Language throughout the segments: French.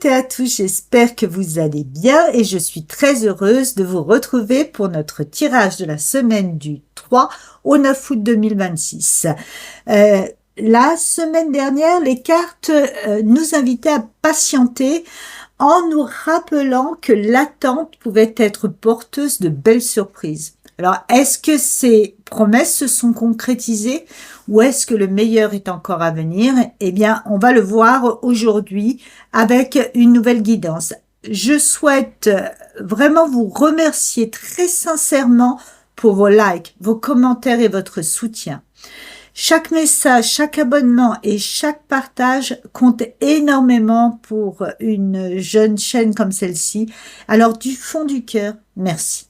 toutes et à tous, j'espère que vous allez bien et je suis très heureuse de vous retrouver pour notre tirage de la semaine du 3 au 9 août 2026. La semaine dernière, les cartes nous invitaient à patienter en nous rappelant que l'attente pouvait être porteuse de belles surprises. Alors, est-ce que ces promesses se sont concrétisées ou est-ce que le meilleur est encore à venir? Eh bien, on va le voir aujourd'hui avec une nouvelle guidance. Je souhaite vraiment vous remercier très sincèrement pour vos likes, vos commentaires et votre soutien. Chaque message, chaque abonnement et chaque partage compte énormément pour une jeune chaîne comme celle-ci. Alors, du fond du cœur, merci.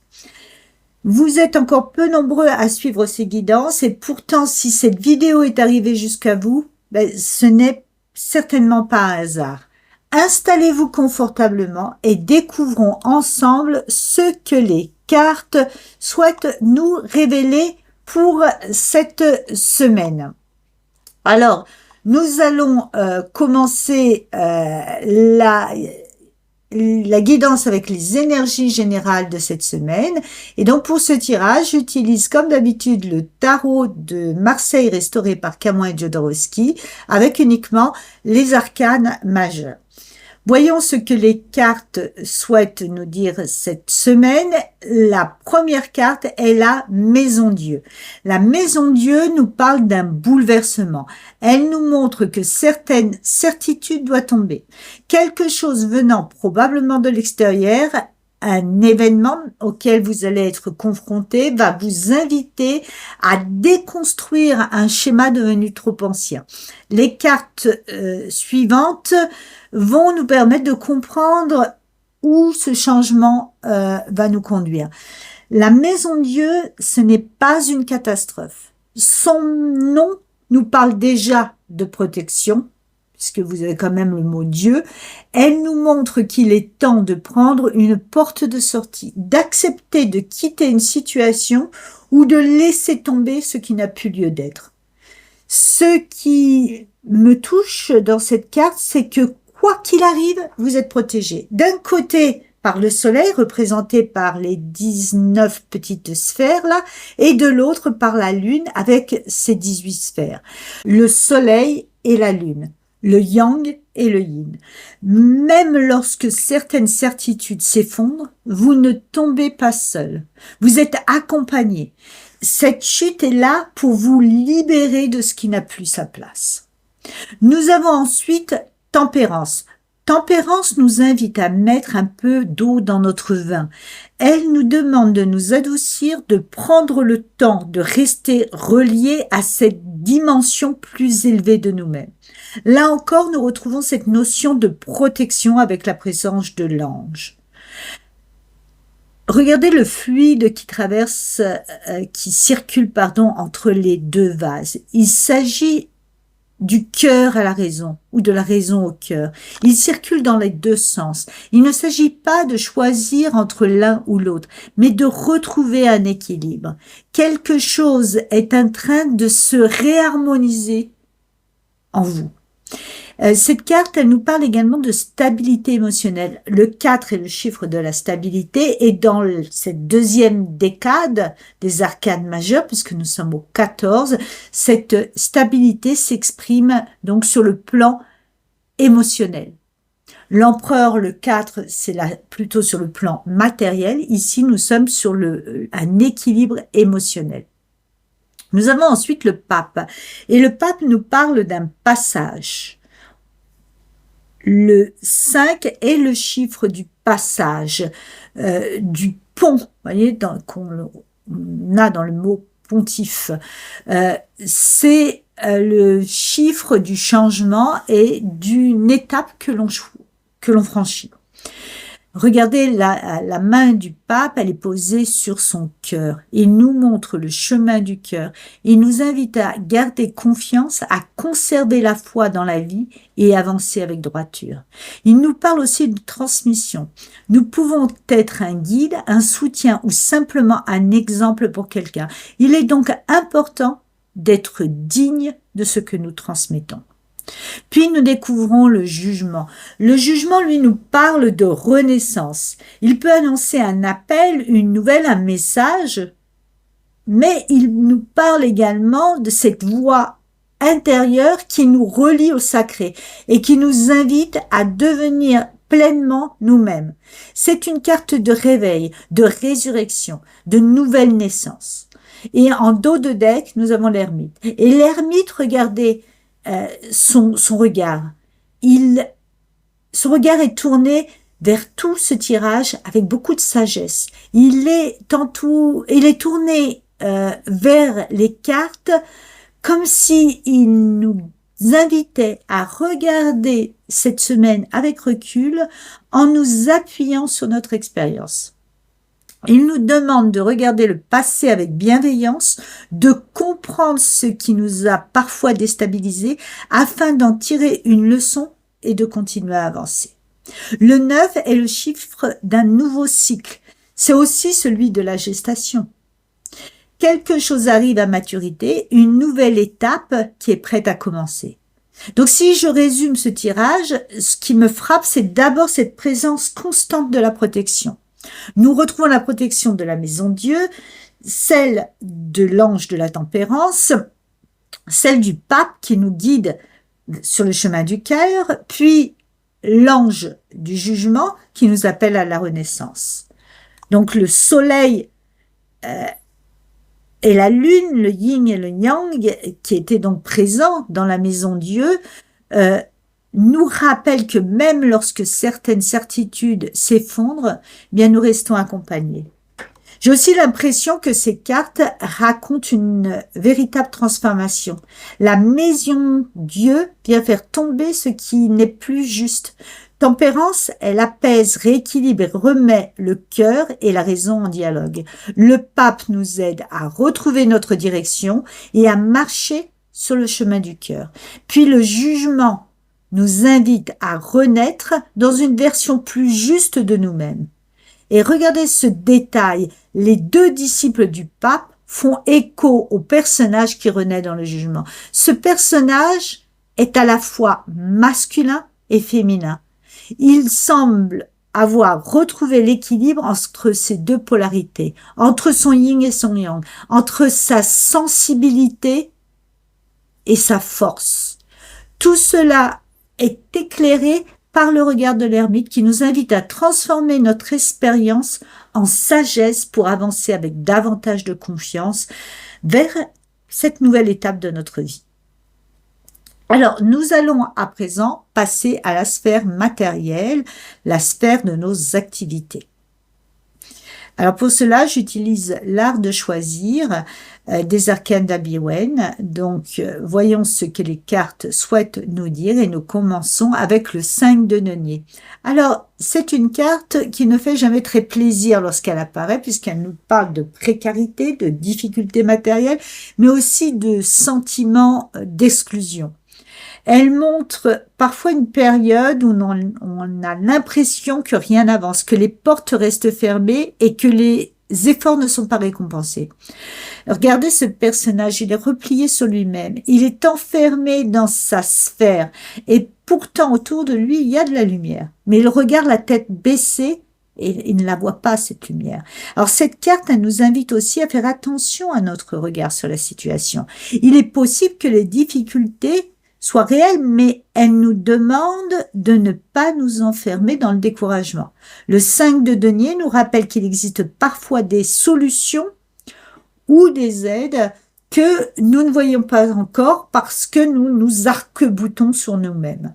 Vous êtes encore peu nombreux à suivre ces guidances et pourtant, si cette vidéo est arrivée jusqu'à vous, ce n'est certainement pas un hasard. Installez-vous confortablement et découvrons ensemble ce que les cartes souhaitent nous révéler pour cette semaine. Alors, nous allons commencer la guidance avec les énergies générales de cette semaine. Et donc, pour ce tirage, j'utilise comme d'habitude le tarot de Marseille restauré par Camoin et Jodorowsky avec uniquement les arcanes majeures. Voyons ce que les cartes souhaitent nous dire cette semaine. La première carte est la Maison Dieu. La Maison Dieu nous parle d'un bouleversement. Elle nous montre que certaines certitudes doivent tomber. Quelque chose venant probablement de l'extérieur, un événement auquel vous allez être confronté va vous inviter à déconstruire un schéma devenu trop ancien. Les cartes suivantes vont nous permettre de comprendre où ce changement va nous conduire. La Maison Dieu, ce n'est pas une catastrophe. Son nom nous parle déjà de protection, puisque vous avez quand même le mot Dieu. Elle nous montre qu'il est temps de prendre une porte de sortie, d'accepter de quitter une situation ou de laisser tomber ce qui n'a plus lieu d'être. Ce qui me touche dans cette carte, c'est que quoi qu'il arrive, vous êtes protégé. D'un côté, par le soleil, représenté par les 19 petites sphères là, et de l'autre par la lune avec ses 18 sphères. Le soleil et la lune, le yang et le yin. Même lorsque certaines certitudes s'effondrent, vous ne tombez pas seul. Vous êtes accompagné. Cette chute est là pour vous libérer de ce qui n'a plus sa place. Nous avons ensuite Tempérance. Tempérance nous invite à mettre un peu d'eau dans notre vin. Elle nous demande de nous adoucir, de prendre le temps de rester reliés à cette dimension plus élevée de nous-mêmes. Là encore, nous retrouvons cette notion de protection avec la présence de l'ange. Regardez le fluide qui circule entre les deux vases. Il s'agit du cœur à la raison ou de la raison au cœur. Il circule dans les deux sens. Il ne s'agit pas de choisir entre l'un ou l'autre, mais de retrouver un équilibre. Quelque chose est en train de se réharmoniser en vous. Cette carte, elle nous parle également de stabilité émotionnelle. Le 4 est le chiffre de la stabilité et dans cette deuxième décade des arcanes majeures, puisque nous sommes au 14, cette stabilité s'exprime donc sur le plan émotionnel. L'empereur, le 4, c'est plutôt sur le plan matériel. Ici, nous sommes sur un équilibre émotionnel. Nous avons ensuite le pape. Et le pape nous parle d'un passage. Le 5 est le chiffre du passage, du pont, vous voyez, qu'on a dans le mot pontife. C'est le chiffre du changement et d'une étape que l'on franchit. Regardez la main du pape, elle est posée sur son cœur. Il nous montre le chemin du cœur. Il nous invite à garder confiance, à conserver la foi dans la vie et avancer avec droiture. Il nous parle aussi de transmission. Nous pouvons être un guide, un soutien ou simplement un exemple pour quelqu'un. Il est donc important d'être digne de ce que nous transmettons. Puis nous découvrons le jugement. Le jugement, lui, nous parle de renaissance. Il peut annoncer un appel, une nouvelle, un message, mais il nous parle également de cette voix intérieure qui nous relie au sacré et qui nous invite à devenir pleinement nous-mêmes. C'est une carte de réveil, de résurrection, de nouvelle naissance. Et en dos de deck, nous avons l'ermite. Et l'ermite, regardez son regard. Son regard est tourné vers tout ce tirage avec beaucoup de sagesse. Il est tourné vers les cartes comme si il nous invitait à regarder cette semaine avec recul en nous appuyant sur notre expérience. Il nous demande de regarder le passé avec bienveillance, de comprendre ce qui nous a parfois déstabilisés afin d'en tirer une leçon et de continuer à avancer. Le 9 est le chiffre d'un nouveau cycle. C'est aussi celui de la gestation. Quelque chose arrive à maturité, une nouvelle étape qui est prête à commencer. Donc si je résume ce tirage, ce qui me frappe, c'est d'abord cette présence constante de la protection. Nous retrouvons la protection de la maison Dieu, celle de l'ange de la tempérance, celle du pape qui nous guide sur le chemin du cœur, puis l'ange du jugement qui nous appelle à la renaissance. Donc le soleil et la lune, le yin et le yang, qui étaient donc présents dans la maison Dieu, nous rappellent que même lorsque certaines certitudes s'effondrent, bien nous restons accompagnés. J'ai aussi l'impression que ces cartes racontent une véritable transformation. La maison Dieu vient faire tomber ce qui n'est plus juste. Tempérance, elle apaise, rééquilibre et remet le cœur et la raison en dialogue. Le pape nous aide à retrouver notre direction et à marcher sur le chemin du cœur. Puis le jugement nous invite à renaître dans une version plus juste de nous-mêmes. Et regardez ce détail, les deux disciples du pape font écho au personnage qui renaît dans le jugement. Ce personnage est à la fois masculin et féminin. Il semble avoir retrouvé l'équilibre entre ces deux polarités, entre son yin et son yang, entre sa sensibilité et sa force. Tout cela est éclairé par le regard de l'ermite qui nous invite à transformer notre expérience en sagesse pour avancer avec davantage de confiance vers cette nouvelle étape de notre vie. Alors, nous allons à présent passer à la sphère matérielle, la sphère de nos activités. Alors pour cela, j'utilise l'art de choisir des arcanes d'Abiwen. Donc, voyons ce que les cartes souhaitent nous dire et nous commençons avec le 5 de denier. Alors, c'est une carte qui ne fait jamais très plaisir lorsqu'elle apparaît puisqu'elle nous parle de précarité, de difficultés matérielles, mais aussi de sentiments d'exclusion. Elle montre parfois une période où on a l'impression que rien n'avance, que les portes restent fermées et que les efforts ne sont pas récompensés. Regardez ce personnage, il est replié sur lui-même, il est enfermé dans sa sphère et pourtant autour de lui il y a de la lumière. Mais il regarde la tête baissée et il ne la voit pas, cette lumière. Alors cette carte, elle nous invite aussi à faire attention à notre regard sur la situation. Il est possible que les difficultés soit réelle, mais elle nous demande de ne pas nous enfermer dans le découragement. Le 5 de denier nous rappelle qu'il existe parfois des solutions ou des aides que nous ne voyons pas encore parce que nous nous arc-boutons sur nous-mêmes.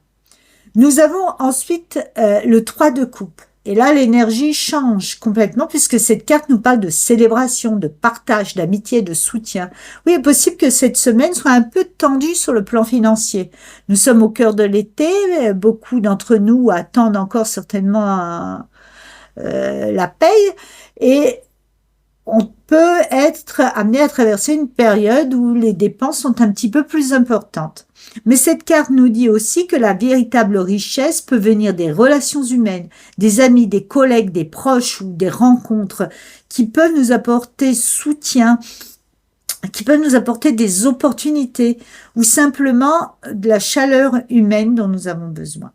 Nous avons ensuite le 3 de coupe. Et là, l'énergie change complètement puisque cette carte nous parle de célébration, de partage, d'amitié, de soutien. Oui, il est possible que cette semaine soit un peu tendue sur le plan financier. Nous sommes au cœur de l'été, beaucoup d'entre nous attendent encore certainement la paye et on peut être amené à traverser une période où les dépenses sont un petit peu plus importantes. Mais cette carte nous dit aussi que la véritable richesse peut venir des relations humaines, des amis, des collègues, des proches ou des rencontres qui peuvent nous apporter soutien qui peuvent nous apporter des opportunités ou simplement de la chaleur humaine dont nous avons besoin.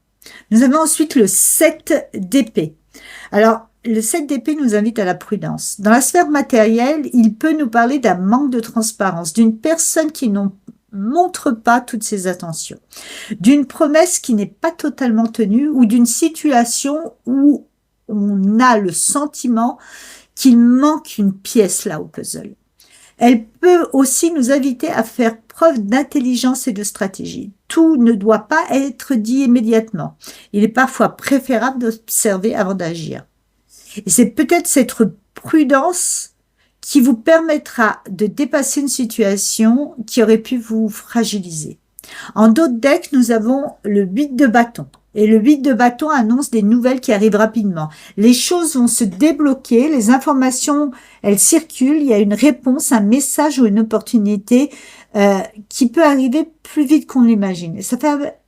Nous avons ensuite le 7 d'épée. Alors, le 7 d'épée nous invite à la prudence. Dans la sphère matérielle, il peut nous parler d'un manque de transparence, d'une personne qui ne montre pas toutes ses attentions, d'une promesse qui n'est pas totalement tenue ou d'une situation où on a le sentiment qu'il manque une pièce là au puzzle. Elle peut aussi nous inviter à faire preuve d'intelligence et de stratégie. Tout ne doit pas être dit immédiatement. Il est parfois préférable d'observer avant d'agir. Et c'est peut-être cette prudence qui vous permettra de dépasser une situation qui aurait pu vous fragiliser. En d'autres decks, nous avons le 8 de bâton. Et le 8 de bâton annonce des nouvelles qui arrivent rapidement. Les choses vont se débloquer, les informations, elles circulent, il y a une réponse, un message ou une opportunité qui peut arriver plus vite qu'on l'imagine. Ça fait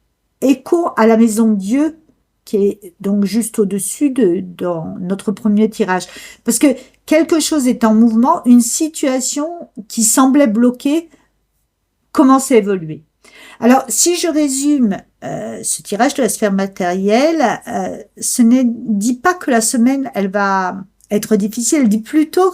écho à la maison de Dieu, qui est donc juste au-dessus dans notre premier tirage. Parce que quelque chose est en mouvement, une situation qui semblait bloquée commence à évoluer. Alors, si je résume ce tirage de la sphère matérielle, ce ne dit pas que la semaine, elle va être difficile, elle dit plutôt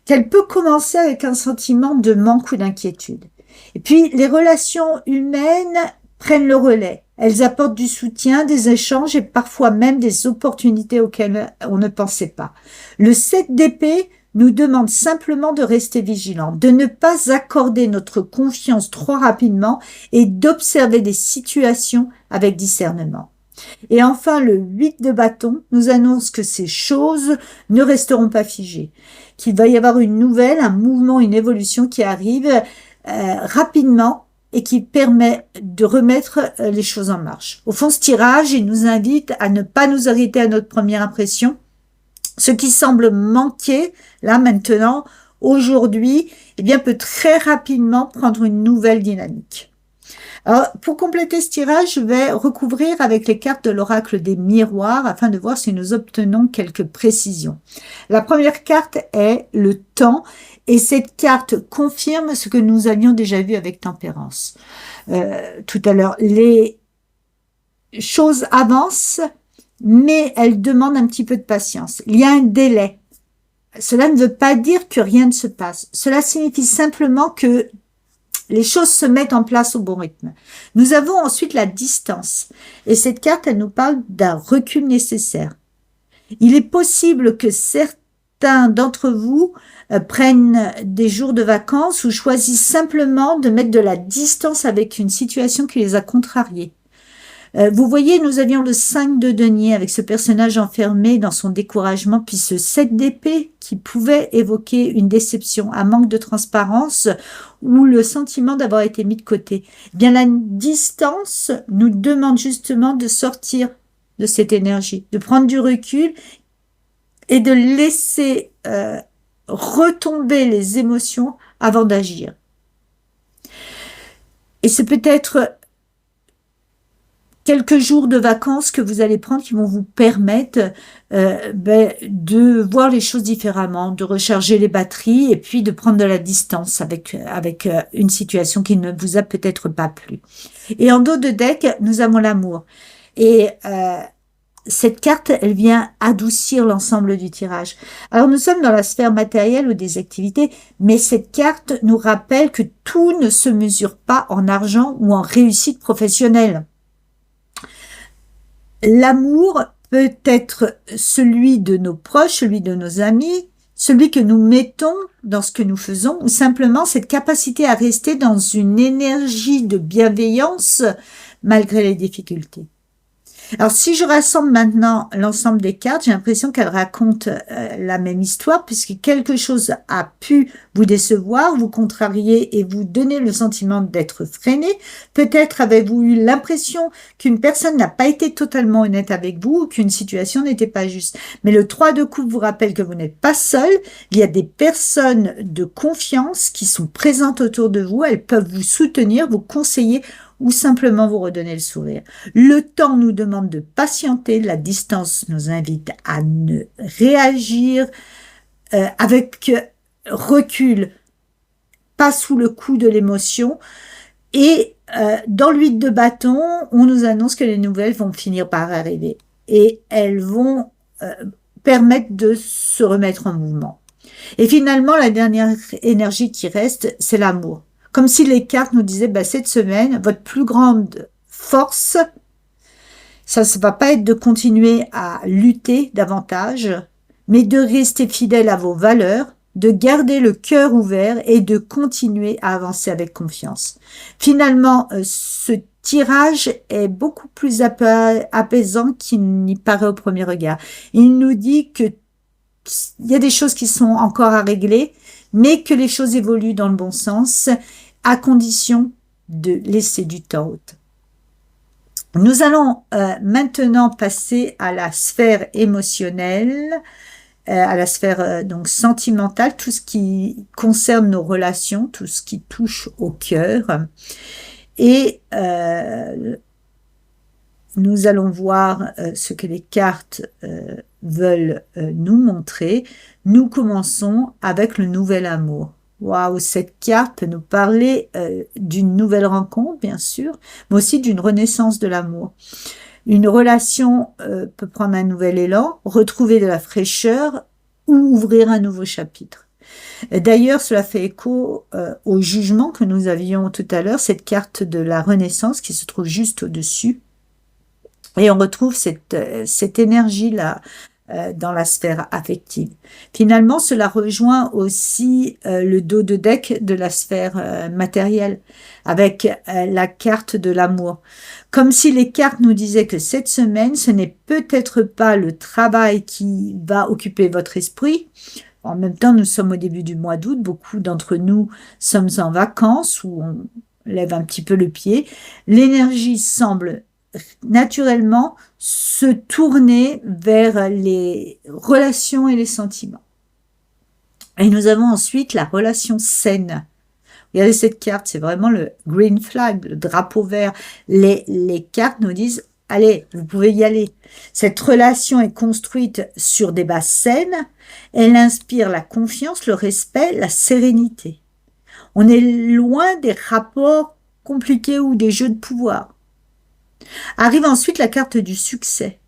qu'elle peut commencer avec un sentiment de manque ou d'inquiétude. Et puis, les relations humaines prennent le relais. Elles apportent du soutien, des échanges et parfois même des opportunités auxquelles on ne pensait pas. Le 7 d'épée nous demande simplement de rester vigilants, de ne pas accorder notre confiance trop rapidement et d'observer des situations avec discernement. Et enfin, le 8 de bâton nous annonce que ces choses ne resteront pas figées, qu'il va y avoir une nouvelle, un mouvement, une évolution qui arrive rapidement et qui permet de remettre les choses en marche. Au fond, ce tirage, il nous invite à ne pas nous arrêter à notre première impression. Ce qui semble manquer, là maintenant, aujourd'hui, eh bien, peut très rapidement prendre une nouvelle dynamique. Alors, pour compléter ce tirage, je vais recouvrir avec les cartes de l'oracle des miroirs afin de voir si nous obtenons quelques précisions. La première carte est le temps et cette carte confirme ce que nous avions déjà vu avec Tempérance. Tout à l'heure, les choses avancent, mais elles demandent un petit peu de patience. Il y a un délai. Cela ne veut pas dire que rien ne se passe. Cela signifie simplement que les choses se mettent en place au bon rythme. Nous avons ensuite la distance. Et cette carte, elle nous parle d'un recul nécessaire. Il est possible que certains d'entre vous prennent des jours de vacances ou choisissent simplement de mettre de la distance avec une situation qui les a contrariés. Vous voyez, nous avions le 5 de denier avec ce personnage enfermé dans son découragement, puis ce 7 d'épée qui pouvait évoquer une déception, un manque de transparence ou le sentiment d'avoir été mis de côté. Eh bien, la distance nous demande justement de sortir de cette énergie, de prendre du recul et de laisser retomber les émotions avant d'agir. Et c'est peut-être quelques jours de vacances que vous allez prendre qui vont vous permettre de voir les choses différemment, de recharger les batteries et puis de prendre de la distance avec une situation qui ne vous a peut-être pas plu. Et en dos de deck, nous avons l'amour. Et cette carte, elle vient adoucir l'ensemble du tirage. Alors, nous sommes dans la sphère matérielle ou des activités, mais cette carte nous rappelle que tout ne se mesure pas en argent ou en réussite professionnelle. L'amour peut être celui de nos proches, celui de nos amis, celui que nous mettons dans ce que nous faisons, ou simplement cette capacité à rester dans une énergie de bienveillance malgré les difficultés. Alors, si je rassemble maintenant l'ensemble des cartes, j'ai l'impression qu'elles racontent la même histoire, puisque quelque chose a pu vous décevoir, vous contrarier et vous donner le sentiment d'être freiné. Peut-être avez-vous eu l'impression qu'une personne n'a pas été totalement honnête avec vous ou qu'une situation n'était pas juste. Mais le 3 de coupe vous rappelle que vous n'êtes pas seul. Il y a des personnes de confiance qui sont présentes autour de vous. Elles peuvent vous soutenir, vous conseiller ou simplement vous redonner le sourire. Le temps nous demande de patienter, la distance nous invite à ne réagir avec recul pas sous le coup de l'émotion. Et dans l'huile de bâton, on nous annonce que les nouvelles vont finir par arriver. Et elles vont permettre de se remettre en mouvement. Et finalement, la dernière énergie qui reste, c'est l'amour. Comme si les cartes nous disaient, cette semaine, votre plus grande force, ça ne va pas être de continuer à lutter davantage, mais de rester fidèle à vos valeurs, de garder le cœur ouvert et de continuer à avancer avec confiance. Finalement, ce tirage est beaucoup plus apaisant qu'il n'y paraît au premier regard. Il nous dit que il y a des choses qui sont encore à régler, mais que les choses évoluent dans le bon sens, à condition de laisser du temps. Nous allons maintenant passer à la sphère émotionnelle, à la sphère donc sentimentale, tout ce qui concerne nos relations, tout ce qui touche au cœur. Et nous allons voir ce que les cartes veulent nous montrer. Nous commençons avec le nouvel amour. Waouh, cette carte peut nous parler d'une nouvelle rencontre, bien sûr, mais aussi d'une renaissance de l'amour. Une relation peut prendre un nouvel élan, retrouver de la fraîcheur ou ouvrir un nouveau chapitre. D'ailleurs, cela fait écho au jugement que nous avions tout à l'heure, cette carte de la renaissance qui se trouve juste au-dessus. Et on retrouve cette énergie-là dans la sphère affective. Finalement, cela rejoint aussi le dos de deck de la sphère matérielle, avec la carte de l'amour. Comme si les cartes nous disaient que cette semaine, ce n'est peut-être pas le travail qui va occuper votre esprit. En même temps, nous sommes au début du mois d'août, beaucoup d'entre nous sommes en vacances, où on lève un petit peu le pied. L'énergie semble naturellement se tourner vers les relations et les sentiments. Et nous avons ensuite la relation saine. Regardez cette carte, c'est vraiment le green flag, le drapeau vert. Les cartes nous disent, allez, vous pouvez y aller. Cette relation est construite sur des bases saines. Elle inspire la confiance, le respect, la sérénité. On est loin des rapports compliqués ou des jeux de pouvoir. Arrive ensuite la carte du succès.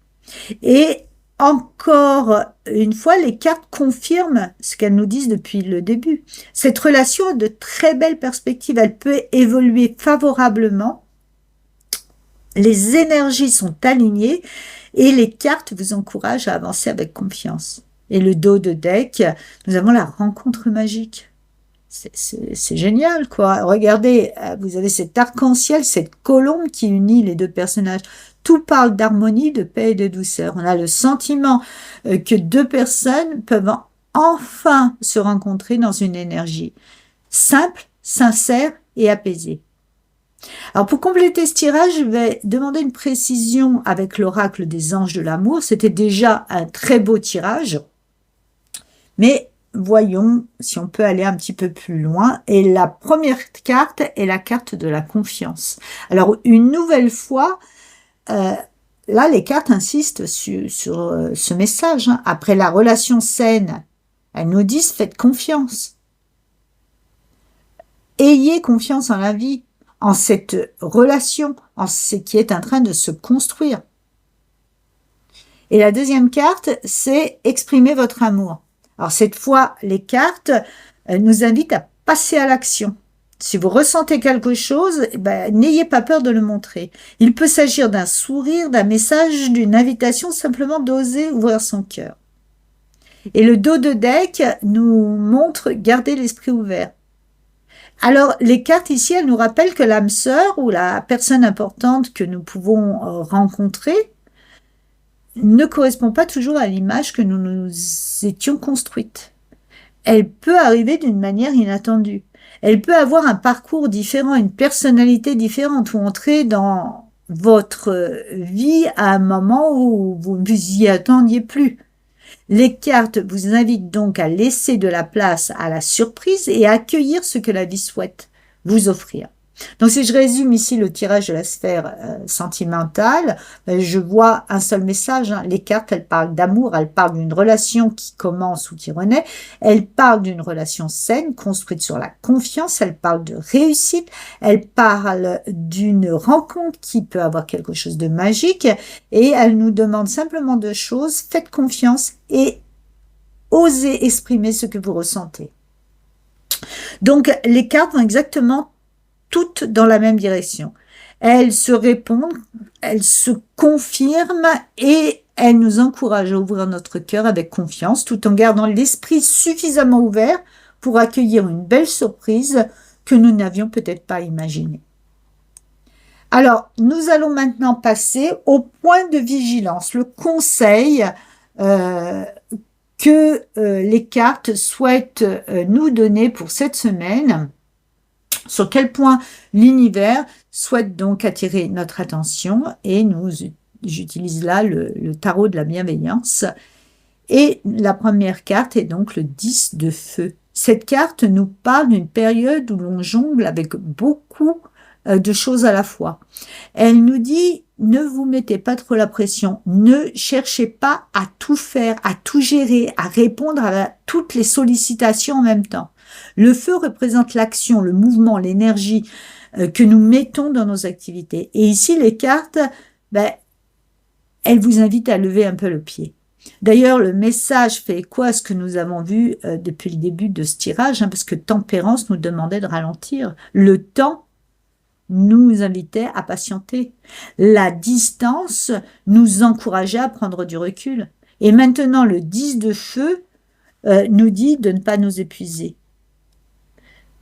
Et encore une fois, les cartes confirment ce qu'elles nous disent depuis le début. Cette relation a de très belles perspectives. Elle peut évoluer favorablement. Les énergies sont alignées et les cartes vous encouragent à avancer avec confiance. Et le dos de deck, nous avons la rencontre magique. C'est génial, quoi. Regardez, vous avez cet arc-en-ciel, cette colombe qui unit les deux personnages. Tout parle d'harmonie, de paix et de douceur. On a le sentiment que deux personnes peuvent enfin se rencontrer dans une énergie simple, sincère et apaisée. Alors, pour compléter ce tirage, je vais demander une précision avec l'oracle des anges de l'amour. C'était déjà un très beau tirage, mais voyons si on peut aller un petit peu plus loin. Et la première carte est la carte de la confiance. Alors, une nouvelle fois, là, les cartes insistent sur ce message. Après la relation saine, elles nous disent, faites confiance. Ayez confiance en la vie, en cette relation, en ce qui est en train de se construire. Et la deuxième carte, c'est exprimer votre amour. Alors cette fois, les cartes nous invitent à passer à l'action. Si vous ressentez quelque chose, n'ayez pas peur de le montrer. Il peut s'agir d'un sourire, d'un message, d'une invitation, simplement d'oser ouvrir son cœur. Et le dos de deck nous montre garder l'esprit ouvert. Alors, les cartes ici, elles nous rappellent que l'âme sœur ou la personne importante que nous pouvons rencontrer ne correspond pas toujours à l'image que nous nous étions construite. Elle peut arriver d'une manière inattendue. Elle peut avoir un parcours différent, une personnalité différente ou entrer dans votre vie à un moment où vous ne vous y attendiez plus. Les cartes vous invitent donc à laisser de la place à la surprise et à accueillir ce que la vie souhaite vous offrir. Donc, si je résume ici le tirage de la sphère sentimentale, je vois un seul message. Hein. Les cartes, elles parlent d'amour, elles parlent d'une relation qui commence ou qui renaît, elles parlent d'une relation saine, construite sur la confiance, elles parlent de réussite, elles parlent d'une rencontre qui peut avoir quelque chose de magique, et elles nous demandent simplement deux choses: faites confiance et osez exprimer ce que vous ressentez. Donc, les cartes vont exactement toutes dans la même direction. Elles se répondent, elles se confirment et elles nous encouragent à ouvrir notre cœur avec confiance, tout en gardant l'esprit suffisamment ouvert pour accueillir une belle surprise que nous n'avions peut-être pas imaginée. Alors, nous allons maintenant passer au point de vigilance, le conseil que les cartes souhaitent nous donner pour cette semaine, sur quel point l'univers souhaite donc attirer notre attention, et j'utilise là le tarot de la bienveillance. Et la première carte est donc le 10 de feu. Cette carte nous parle d'une période où l'on jongle avec beaucoup de choses à la fois. Elle nous dit: ne vous mettez pas trop la pression, ne cherchez pas à tout faire, à tout gérer, à répondre à toutes les sollicitations en même temps. Le feu représente l'action, le mouvement, l'énergie que nous mettons dans nos activités. Et ici, les cartes, elles vous invitent à lever un peu le pied. D'ailleurs, le message fait écho à ce que nous avons vu depuis le début de ce tirage, parce que Tempérance nous demandait de ralentir. Le temps nous invitait à patienter. La distance nous encourageait à prendre du recul. Et maintenant, le 10 de feu nous dit de ne pas nous épuiser.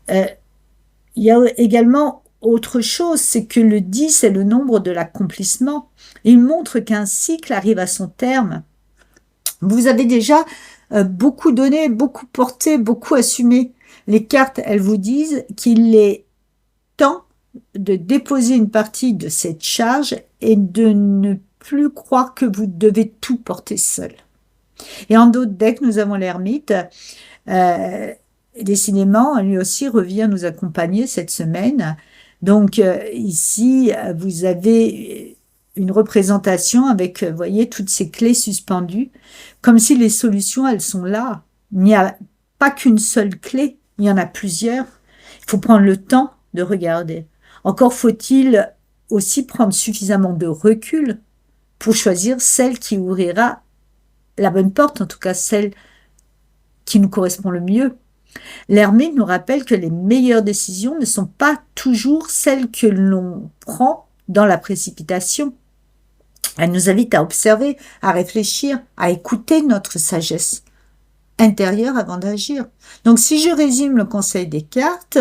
Il y a également autre chose, c'est que le 10 est le nombre de l'accomplissement. Il montre qu'un cycle arrive à son terme. Vous avez déjà beaucoup donné, beaucoup porté, beaucoup assumé. Les cartes, elles vous disent qu'il est temps de déposer une partie de cette charge et de ne plus croire que vous devez tout porter seul. Et en d'autres decks, nous avons l'ermite. Décidément, lui aussi revient nous accompagner cette semaine. Donc ici, vous avez une représentation avec, vous voyez, toutes ces clés suspendues, comme si les solutions, elles sont là. Il n'y a pas qu'une seule clé, il y en a plusieurs. Il faut prendre le temps de regarder. Encore faut-il aussi prendre suffisamment de recul pour choisir celle qui ouvrira la bonne porte, en tout cas celle qui nous correspond le mieux. L'ermite nous rappelle que les meilleures décisions ne sont pas toujours celles que l'on prend dans la précipitation. Elle nous invite à observer, à réfléchir, à écouter notre sagesse intérieure avant d'agir. Donc, si je résume le conseil des cartes,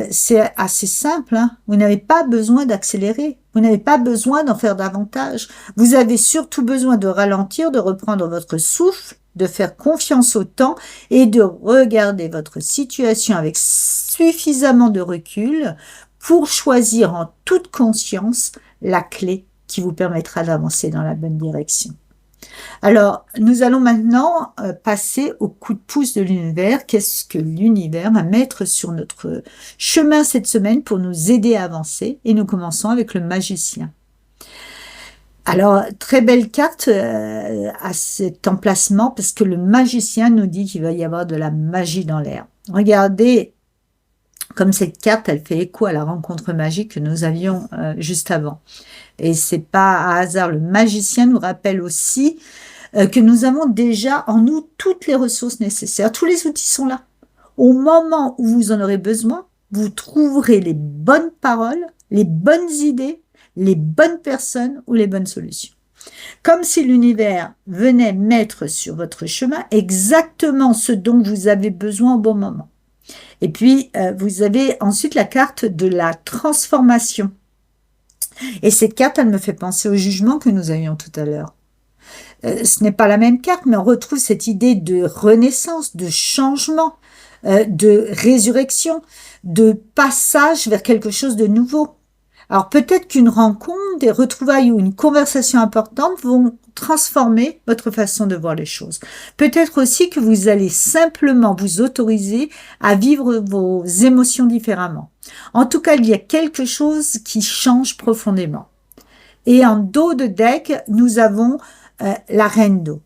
c'est assez simple. Hein. Vous n'avez pas besoin d'accélérer. Vous n'avez pas besoin d'en faire davantage. Vous avez surtout besoin de ralentir, de reprendre votre souffle, de faire confiance au temps et de regarder votre situation avec suffisamment de recul pour choisir en toute conscience la clé qui vous permettra d'avancer dans la bonne direction. Alors, nous allons maintenant passer au coup de pouce de l'univers. Qu'est-ce que l'univers va mettre sur notre chemin cette semaine pour nous aider à avancer? Et nous commençons avec le magicien. Alors, très belle carte à cet emplacement, parce que le magicien nous dit qu'il va y avoir de la magie dans l'air. Regardez comme cette carte, elle fait écho à la rencontre magique que nous avions juste avant. Et c'est pas à hasard. Le magicien nous rappelle aussi que nous avons déjà en nous toutes les ressources nécessaires. Tous les outils sont là. Au moment où vous en aurez besoin, vous trouverez les bonnes paroles, les bonnes idées, les bonnes personnes ou les bonnes solutions. Comme si l'univers venait mettre sur votre chemin exactement ce dont vous avez besoin au bon moment. Et puis, vous avez ensuite la carte de la transformation. Et cette carte, elle me fait penser au jugement que nous avions tout à l'heure. Ce n'est pas la même carte, mais on retrouve cette idée de renaissance, de changement, de résurrection, de passage vers quelque chose de nouveau. Alors peut-être qu'une rencontre, des retrouvailles ou une conversation importante vont transformer votre façon de voir les choses. Peut-être aussi que vous allez simplement vous autoriser à vivre vos émotions différemment. En tout cas, il y a quelque chose qui change profondément. Et en dos de deck, nous avons la reine d'eau.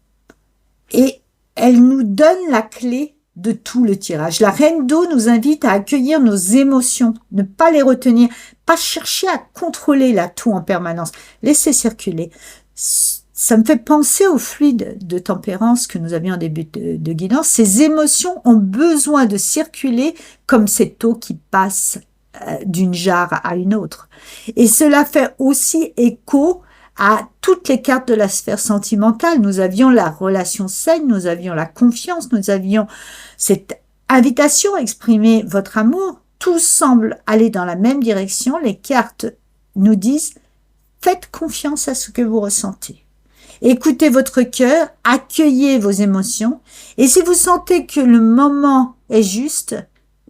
Et elle nous donne la clé de tout le tirage. La reine d'eau nous invite à accueillir nos émotions, ne pas les retenir, pas chercher à contrôler la tout en permanence, laisser circuler. Ça me fait penser au fluide de tempérance que nous avions en début de guidance. Ces émotions ont besoin de circuler comme cette eau qui passe d'une jarre à une autre. Et cela fait aussi écho à toutes les cartes de la sphère sentimentale. Nous avions la relation saine, nous avions la confiance, nous avions cette invitation à exprimer votre amour. Tout semble aller dans la même direction. Les cartes nous disent « Faites confiance à ce que vous ressentez. Écoutez votre cœur, accueillez vos émotions. Et si vous sentez que le moment est juste,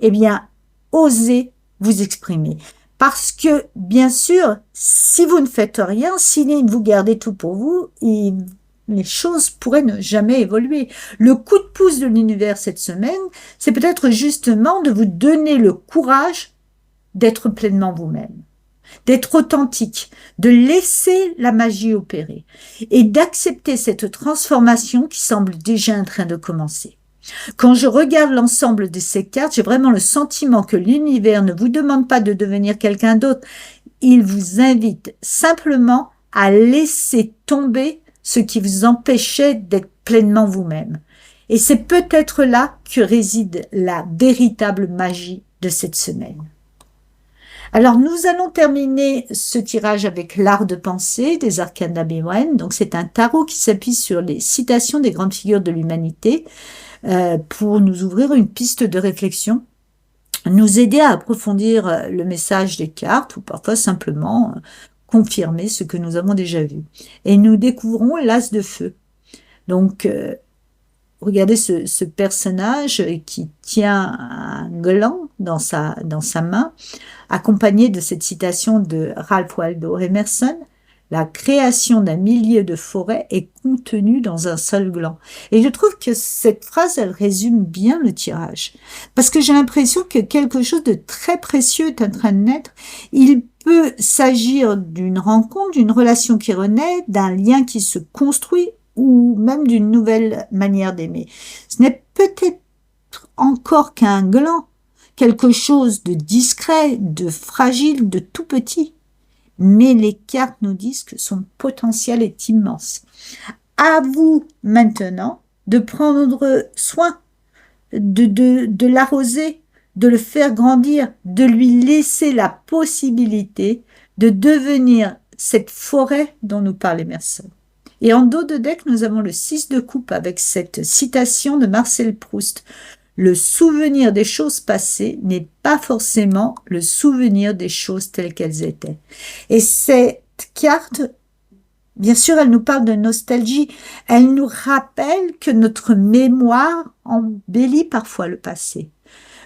eh bien, osez vous exprimer. » Parce que, bien sûr, si vous ne faites rien, si vous gardez tout pour vous, les choses pourraient ne jamais évoluer. Le coup de pouce de l'univers cette semaine, c'est peut-être justement de vous donner le courage d'être pleinement vous-même, d'être authentique, de laisser la magie opérer et d'accepter cette transformation qui semble déjà en train de commencer. Quand je regarde l'ensemble de ces cartes, j'ai vraiment le sentiment que l'univers ne vous demande pas de devenir quelqu'un d'autre. Il vous invite simplement à laisser tomber ce qui vous empêchait d'être pleinement vous-même. Et c'est peut-être là que réside la véritable magie de cette semaine. Alors, nous allons terminer ce tirage avec l'art de penser des arcanes d'Abiwen. Donc, c'est un tarot qui s'appuie sur les citations des grandes figures de l'humanité pour nous ouvrir une piste de réflexion, nous aider à approfondir le message des cartes ou parfois simplement confirmer ce que nous avons déjà vu. Et nous découvrons l'as de feu. Donc, regardez ce personnage qui tient un gland dans sa main, accompagné de cette citation de Ralph Waldo Emerson, « La création d'un milieu de forêt est contenue dans un seul gland ». Et je trouve que cette phrase, elle résume bien le tirage. Parce que j'ai l'impression que quelque chose de très précieux est en train de naître. Il peut s'agir d'une rencontre, d'une relation qui renaît, d'un lien qui se construit, ou même d'une nouvelle manière d'aimer. Ce n'est peut-être encore qu'un gland, quelque chose de discret, de fragile, de tout petit. Mais les cartes nous disent que son potentiel est immense. À vous maintenant de prendre soin, de l'arroser, de le faire grandir, de lui laisser la possibilité de devenir cette forêt dont nous parle Emerson. Et en dos de deck, nous avons le 6 de coupe avec cette citation de Marcel Proust. Le souvenir des choses passées n'est pas forcément le souvenir des choses telles qu'elles étaient. Et cette carte, bien sûr, elle nous parle de nostalgie. Elle nous rappelle que notre mémoire embellit parfois le passé.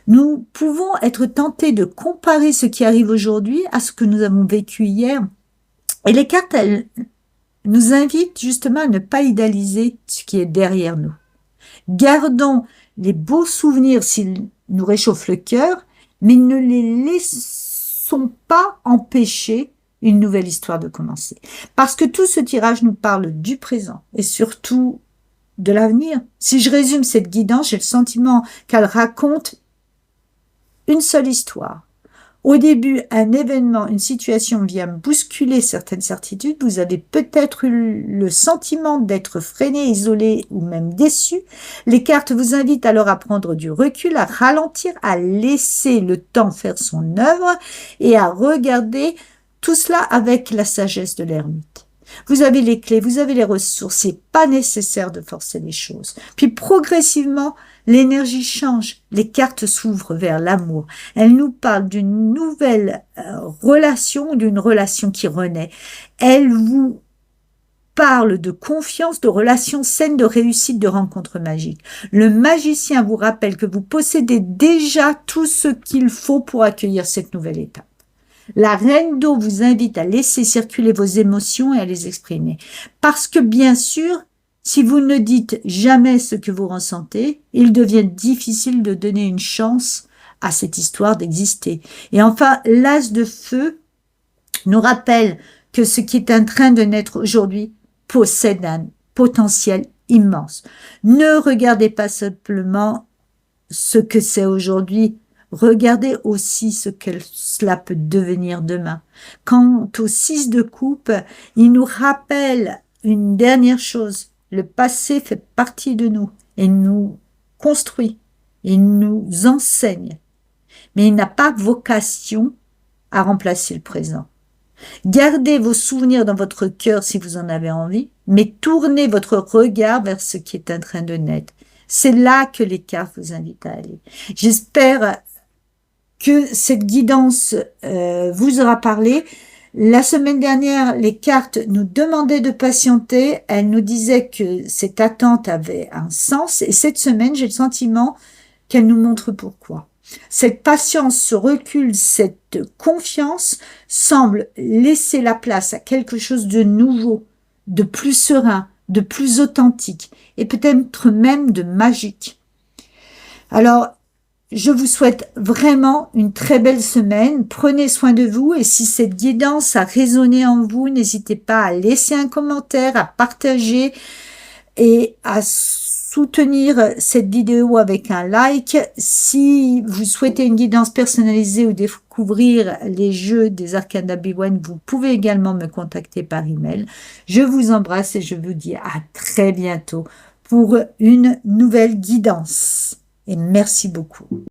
Nous pouvons être tentés de comparer ce qui arrive aujourd'hui à ce que nous avons vécu hier. Et les cartes, elles nous invitent justement à ne pas idéaliser ce qui est derrière nous. Gardons les beaux souvenirs s'ils nous réchauffent le cœur, mais ne les laissons pas empêcher une nouvelle histoire de commencer. Parce que tout ce tirage nous parle du présent et surtout de l'avenir. Si je résume cette guidance, j'ai le sentiment qu'elle raconte une seule histoire. Au début, un événement, une situation vient bousculer certaines certitudes. Vous avez peut-être eu le sentiment d'être freiné, isolé ou même déçu. Les cartes vous invitent alors à prendre du recul, à ralentir, à laisser le temps faire son œuvre et à regarder tout cela avec la sagesse de l'ermite. Vous avez les clés, vous avez les ressources, c'est pas nécessaire de forcer les choses. Puis progressivement, l'énergie change, les cartes s'ouvrent vers l'amour. Elles nous parlent d'une nouvelle relation, d'une relation qui renaît. Elles vous parlent de confiance, de relations saines, de réussite, de rencontres magiques. Le magicien vous rappelle que vous possédez déjà tout ce qu'il faut pour accueillir cette nouvelle étape. La reine d'eau vous invite à laisser circuler vos émotions et à les exprimer. Parce que bien sûr, si vous ne dites jamais ce que vous ressentez, il devient difficile de donner une chance à cette histoire d'exister. Et enfin, l'as de feu nous rappelle que ce qui est en train de naître aujourd'hui possède un potentiel immense. Ne regardez pas simplement ce que c'est aujourd'hui, regardez aussi ce que cela peut devenir demain. Quant au 6 de coupe, il nous rappelle une dernière chose. Le passé fait partie de nous et nous construit, il nous enseigne, mais il n'a pas vocation à remplacer le présent. Gardez vos souvenirs dans votre cœur si vous en avez envie, mais tournez votre regard vers ce qui est en train de naître. C'est là que les cartes vous invitent à aller. J'espère que cette guidance vous aura parlé. La semaine dernière, les cartes nous demandaient de patienter. Elles nous disaient que cette attente avait un sens. Et cette semaine, j'ai le sentiment qu'elles nous montrent pourquoi. Cette patience, ce recul, cette confiance semble laisser la place à quelque chose de nouveau, de plus serein, de plus authentique et peut-être même de magique. Alors, je vous souhaite vraiment une très belle semaine. Prenez soin de vous et si cette guidance a résonné en vous, n'hésitez pas à laisser un commentaire, à partager et à soutenir cette vidéo avec un like. Si vous souhaitez une guidance personnalisée ou découvrir les jeux des Arcanes d'Obi-Wan, vous pouvez également me contacter par email. Je vous embrasse et je vous dis à très bientôt pour une nouvelle guidance. Et merci beaucoup.